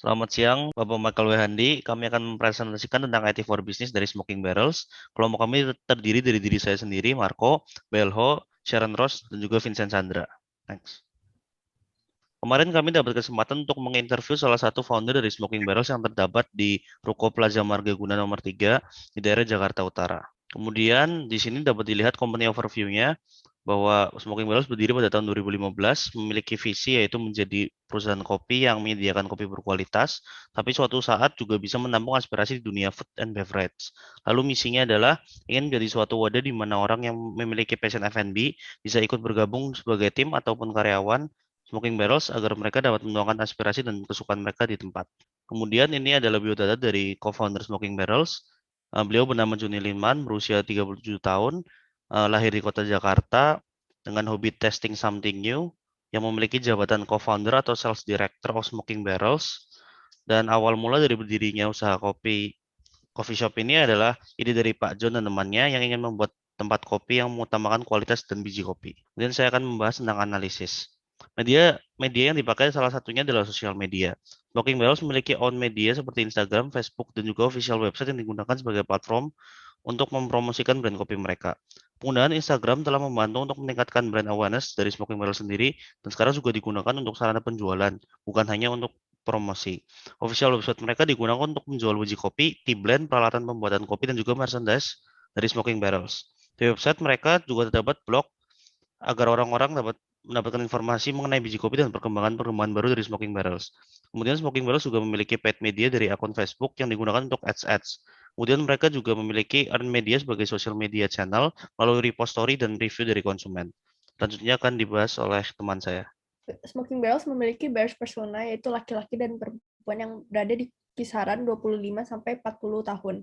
Selamat siang, Bapak Michael Wehandi. Kami akan mempresentasikan tentang IT for Business dari Smoking Barrels. Kelompok kami terdiri dari diri saya sendiri, Marco, Belho, Sharon Ross, dan juga Vincent Chandra. Thanks. Kemarin kami dapat kesempatan untuk menginterview salah satu founder dari Smoking Barrels yang terdapat di Ruko Plaza Margaguna nomor 3 di daerah Jakarta Utara. Kemudian di sini dapat dilihat company overview-nya bahwa Smoking Barrels berdiri pada tahun 2015, memiliki visi yaitu menjadi perusahaan kopi yang menyediakan kopi berkualitas, tapi suatu saat juga bisa menampung aspirasi di dunia food and beverage. Lalu misinya adalah ingin menjadi suatu wadah di mana orang yang memiliki passion F&B bisa ikut bergabung sebagai tim ataupun karyawan Smoking Barrels agar mereka dapat menuangkan aspirasi dan kesukaan mereka di tempat. Kemudian ini adalah biodata dari co-founder Smoking Barrels. Beliau bernama Juni Linman, berusia 37 tahun, lahir di kota Jakarta dengan hobi testing something new, yang memiliki jabatan co-founder atau sales director of Smoking Barrels. Dan awal mula dari berdirinya usaha coffee shop ini adalah ide dari Pak John dan temannya yang ingin membuat tempat kopi yang mengutamakan kualitas dan biji kopi. Kemudian saya akan membahas tentang analisis. Media media yang dipakai salah satunya adalah sosial media. Smoking Barrels memiliki own media seperti Instagram, Facebook, dan juga official website yang digunakan sebagai platform untuk mempromosikan brand kopi mereka. Penggunaan Instagram telah membantu untuk meningkatkan brand awareness dari Smoking Barrels sendiri dan sekarang juga digunakan untuk sarana penjualan, bukan hanya untuk promosi. Official website mereka digunakan untuk menjual biji kopi, tea blend, peralatan pembuatan kopi, dan juga merchandise dari Smoking Barrels. Di website mereka juga terdapat blog agar orang-orang dapat mendapatkan informasi mengenai biji kopi dan perkembangan-perkembangan baru dari Smoking Barrels. Kemudian Smoking Barrels juga memiliki paid media dari akun Facebook yang digunakan untuk ads-ads. Kemudian mereka juga memiliki earned media sebagai social media channel melalui repost story dan review dari konsumen. Selanjutnya akan dibahas oleh teman saya. Smoking Barrels memiliki bears persona, yaitu laki-laki dan perempuan yang berada di kisaran 25 sampai 40 tahun.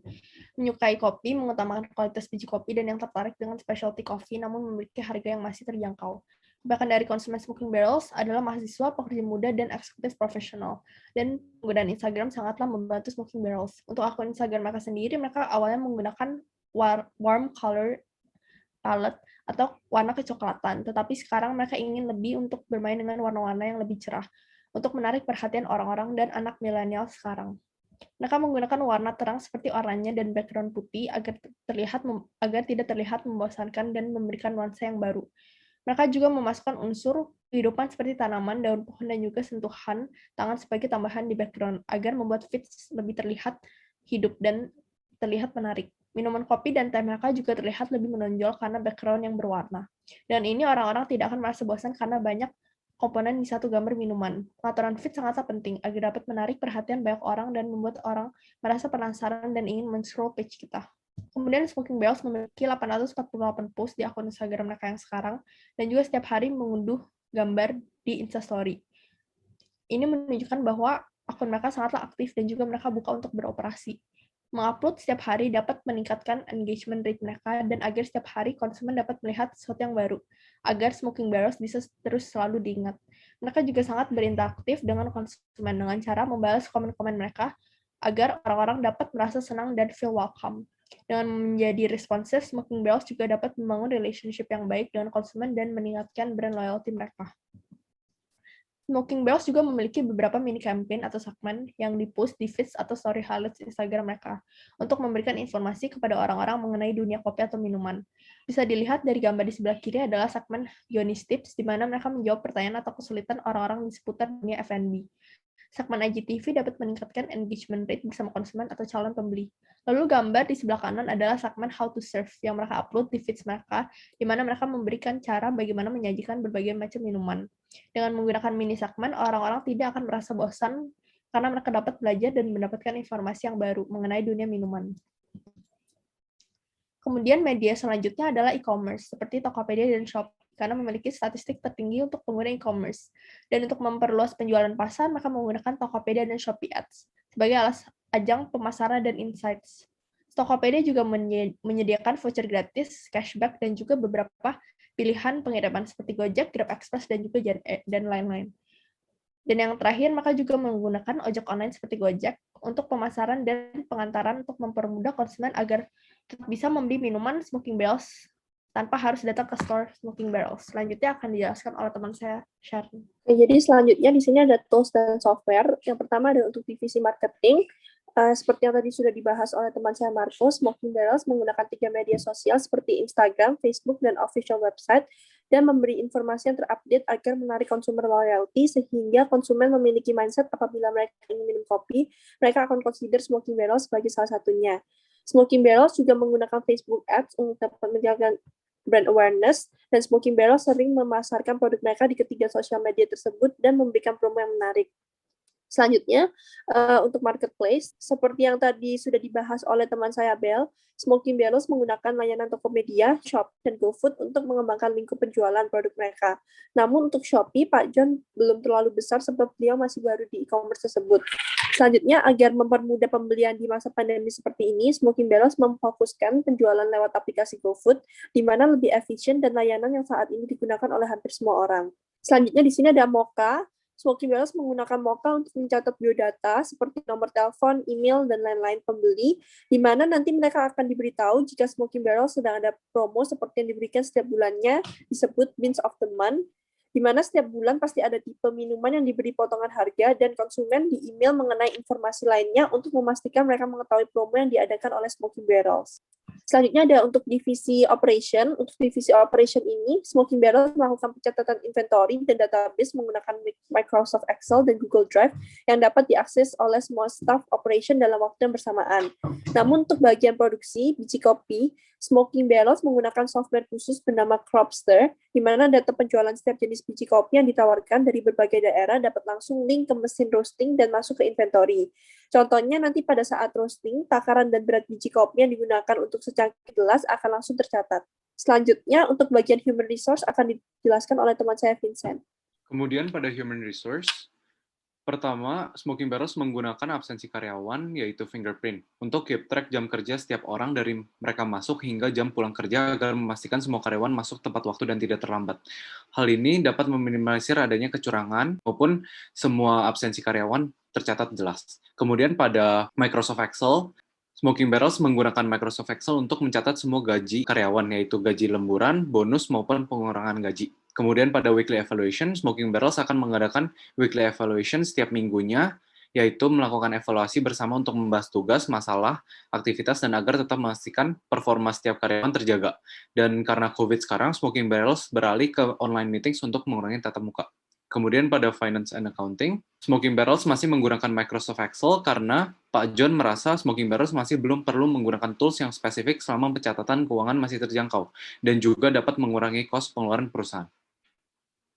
Menyukai kopi, mengutamakan kualitas biji kopi, dan yang tertarik dengan specialty coffee namun memiliki harga yang masih terjangkau. Bahkan dari konsumen Smoking Barrels adalah mahasiswa, pekerja muda, dan eksekutif profesional. Dan penggunaan Instagram sangatlah membantu Smoking Barrels. Untuk akun Instagram mereka sendiri, mereka awalnya menggunakan warm color palette atau warna kecoklatan, tetapi sekarang mereka ingin lebih untuk bermain dengan warna-warna yang lebih cerah untuk menarik perhatian orang-orang dan anak milenial sekarang. Mereka menggunakan warna terang seperti oranye dan background putih agar tidak terlihat membosankan dan memberikan nuansa yang baru. Mereka juga memasukkan unsur kehidupan seperti tanaman, daun pohon, dan juga sentuhan tangan sebagai tambahan di background agar membuat feeds lebih terlihat hidup dan terlihat menarik. Minuman kopi dan teh mereka juga terlihat lebih menonjol karena background yang berwarna. Dan ini orang-orang tidak akan merasa bosan karena banyak komponen di satu gambar minuman. Pengaturan feed sangatlah penting agar dapat menarik perhatian banyak orang dan membuat orang merasa penasaran dan ingin men-scroll page kita. Kemudian Smoking Barrels memiliki 848 post di akun Instagram mereka yang sekarang, dan juga setiap hari mengunduh gambar di Instastory. Ini menunjukkan bahwa akun mereka sangatlah aktif dan juga mereka buka untuk beroperasi. Mengupload setiap hari dapat meningkatkan engagement rate mereka dan agar setiap hari konsumen dapat melihat sesuatu yang baru, agar Smoking Barrels bisa terus selalu diingat. Mereka juga sangat berinteraktif dengan konsumen dengan cara membalas komen-komen mereka agar orang-orang dapat merasa senang dan feel welcome. Dengan menjadi responsif, Smoking Barrels juga dapat membangun relationship yang baik dengan konsumen dan meningkatkan brand loyalty mereka. Smoking Barrels juga memiliki beberapa mini campaign atau segmen yang dipost di feeds atau story highlights Instagram mereka untuk memberikan informasi kepada orang-orang mengenai dunia kopi atau minuman. Bisa dilihat dari gambar di sebelah kiri adalah segmen Yonis Tips, di mana mereka menjawab pertanyaan atau kesulitan orang-orang di seputar dunia F&B. Segmen IGTV dapat meningkatkan engagement rate bersama konsumen atau calon pembeli. Lalu gambar di sebelah kanan adalah segmen How to Serve yang mereka upload di feeds mereka, di mana mereka memberikan cara bagaimana menyajikan berbagai macam minuman. Dengan menggunakan mini segmen, orang-orang tidak akan merasa bosan karena mereka dapat belajar dan mendapatkan informasi yang baru mengenai dunia minuman. Kemudian media selanjutnya adalah e-commerce, seperti Tokopedia dan Shopee, karena memiliki statistik tertinggi untuk pengguna e-commerce. Dan untuk memperluas penjualan pasar, maka menggunakan Tokopedia dan Shopee Ads sebagai ajang pemasaran dan insights. Tokopedia juga menyediakan voucher gratis, cashback, dan juga beberapa pilihan pengiriman seperti Gojek, Grab Express, dan juga dan lain-lain. Dan yang terakhir, maka juga menggunakan ojek online seperti Gojek untuk pemasaran dan pengantaran untuk mempermudah konsumen agar tetap bisa membeli minuman Smoking Barrels tanpa harus datang ke store Smoking Barrels. Selanjutnya akan dijelaskan oleh teman saya, Sharon. Jadi selanjutnya di sini ada tools dan software. Yang pertama ada untuk divisi marketing. Seperti yang tadi sudah dibahas oleh teman saya Marco, Smoking Barrels menggunakan 3 media sosial seperti Instagram, Facebook, dan official website, dan memberi informasi yang terupdate agar menarik consumer loyalty, sehingga konsumen memiliki mindset apabila mereka ingin minum kopi, mereka akan consider Smoking Barrels sebagai salah satunya. Smoking Barrels juga menggunakan Facebook Ads untuk dapat menjaga brand awareness, dan Smoking Barrels sering memasarkan produk mereka di ketiga sosial media tersebut dan memberikan promo yang menarik. Selanjutnya, untuk marketplace, seperti yang tadi sudah dibahas oleh teman saya Bel, Smoking Barrels menggunakan layanan Tokopedia, Shopee, dan GoFood untuk mengembangkan lingkup penjualan produk mereka. Namun untuk Shopee, Pak John belum terlalu besar sebab beliau masih baru di e-commerce tersebut. Selanjutnya, agar mempermudah pembelian di masa pandemi seperti ini, Smoking Barrels memfokuskan penjualan lewat aplikasi GoFood, di mana lebih efisien dan layanan yang saat ini digunakan oleh hampir semua orang. Selanjutnya di sini ada Mocha. Smoking Barrels menggunakan Mocha untuk mencatat biodata seperti nomor telepon, email, dan lain-lain pembeli, di mana nanti mereka akan diberitahu jika Smoking Barrels sedang ada promo seperti yang diberikan setiap bulannya, disebut Beans of the Month, di mana setiap bulan pasti ada tipe minuman yang diberi potongan harga, dan konsumen di email mengenai informasi lainnya untuk memastikan mereka mengetahui promo yang diadakan oleh Smoking Barrels. Selanjutnya ada untuk divisi operation. Untuk divisi operation ini, Smoking Barrels melakukan pencatatan inventory dan database menggunakan Microsoft Excel dan Google Drive yang dapat diakses oleh semua staff operation dalam waktu yang bersamaan. Namun untuk bagian produksi, biji kopi, Smoking Barrels menggunakan software khusus bernama Cropster, di mana data penjualan setiap jenis biji kopi yang ditawarkan dari berbagai daerah dapat langsung link ke mesin roasting dan masuk ke inventory. Contohnya nanti pada saat roasting, takaran dan berat biji kopi yang digunakan untuk secangkir gelas akan langsung tercatat. Selanjutnya, untuk bagian human resource akan dijelaskan oleh teman saya Vincent. Kemudian pada human resource, pertama, Smoking Barrels menggunakan absensi karyawan, yaitu fingerprint, untuk keep track jam kerja setiap orang dari mereka masuk hingga jam pulang kerja agar memastikan semua karyawan masuk tepat waktu dan tidak terlambat. Hal ini dapat meminimalisir adanya kecurangan maupun semua absensi karyawan tercatat jelas. Kemudian pada Microsoft Excel, Smoking Barrels menggunakan Microsoft Excel untuk mencatat semua gaji karyawan, yaitu gaji lemburan, bonus, maupun pengurangan gaji. Kemudian pada weekly evaluation, Smoking Barrels akan mengadakan weekly evaluation setiap minggunya, yaitu melakukan evaluasi bersama untuk membahas tugas, masalah, aktivitas, dan agar tetap memastikan performa setiap karyawan terjaga. Dan karena COVID sekarang, Smoking Barrels beralih ke online meetings untuk mengurangi tatap muka. Kemudian pada Finance and Accounting, Smoking Barrels masih menggunakan Microsoft Excel karena Pak John merasa Smoking Barrels masih belum perlu menggunakan tools yang spesifik selama pencatatan keuangan masih terjangkau, dan juga dapat mengurangi kos pengeluaran perusahaan.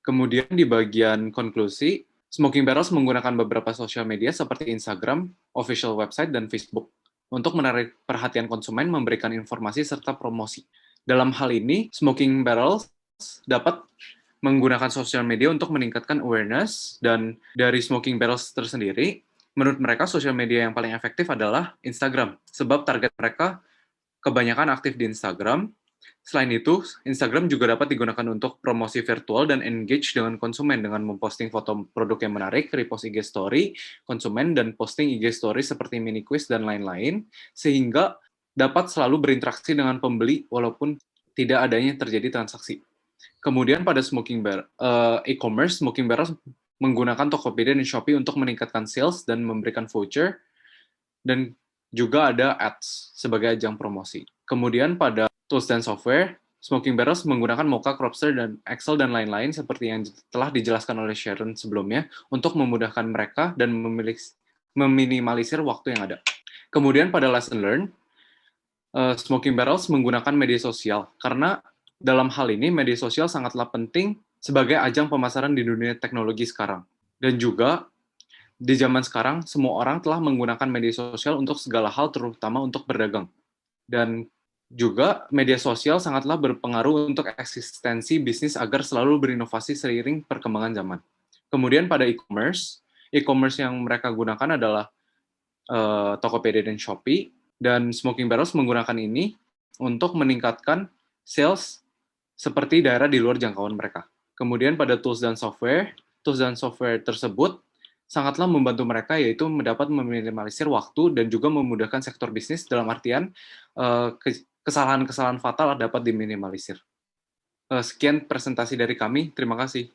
Kemudian di bagian konklusi, Smoking Barrels menggunakan beberapa sosial media seperti Instagram, official website, dan Facebook untuk menarik perhatian konsumen, memberikan informasi, serta promosi. Dalam hal ini, Smoking Barrels dapat menggunakan sosial media untuk meningkatkan awareness, dan dari Smoking Barrels tersendiri, menurut mereka sosial media yang paling efektif adalah Instagram, sebab target mereka kebanyakan aktif di Instagram. Selain itu, Instagram juga dapat digunakan untuk promosi virtual dan engage dengan konsumen dengan memposting foto produk yang menarik, repost IG story konsumen, dan posting IG story seperti mini quiz dan lain-lain, sehingga dapat selalu berinteraksi dengan pembeli walaupun tidak adanya terjadi transaksi. Kemudian pada e-commerce, Smoking Barrels menggunakan Tokopedia dan Shopee untuk meningkatkan sales dan memberikan voucher, dan juga ada ads sebagai ajang promosi. Kemudian pada tools dan software, Smoking Barrels menggunakan Mocha, Cropster, dan Excel, dan lain-lain seperti yang telah dijelaskan oleh Sharon sebelumnya untuk memudahkan mereka dan meminimalisir waktu yang ada. Kemudian pada lesson learned, Smoking Barrels menggunakan media sosial karena dalam hal ini, media sosial sangatlah penting sebagai ajang pemasaran di dunia teknologi sekarang. Dan juga, di zaman sekarang, semua orang telah menggunakan media sosial untuk segala hal, terutama untuk berdagang. Dan juga, media sosial sangatlah berpengaruh untuk eksistensi bisnis agar selalu berinovasi seiring perkembangan zaman. Kemudian pada e-commerce yang mereka gunakan adalah Tokopedia dan Shopee, dan Smoking Barrels menggunakan ini untuk meningkatkan sales seperti daerah di luar jangkauan mereka. Kemudian pada tools dan software tersebut sangatlah membantu mereka, yaitu mendapat meminimalisir waktu dan juga memudahkan sektor bisnis dalam artian kesalahan-kesalahan fatal dapat diminimalisir. Sekian presentasi dari kami. Terima kasih.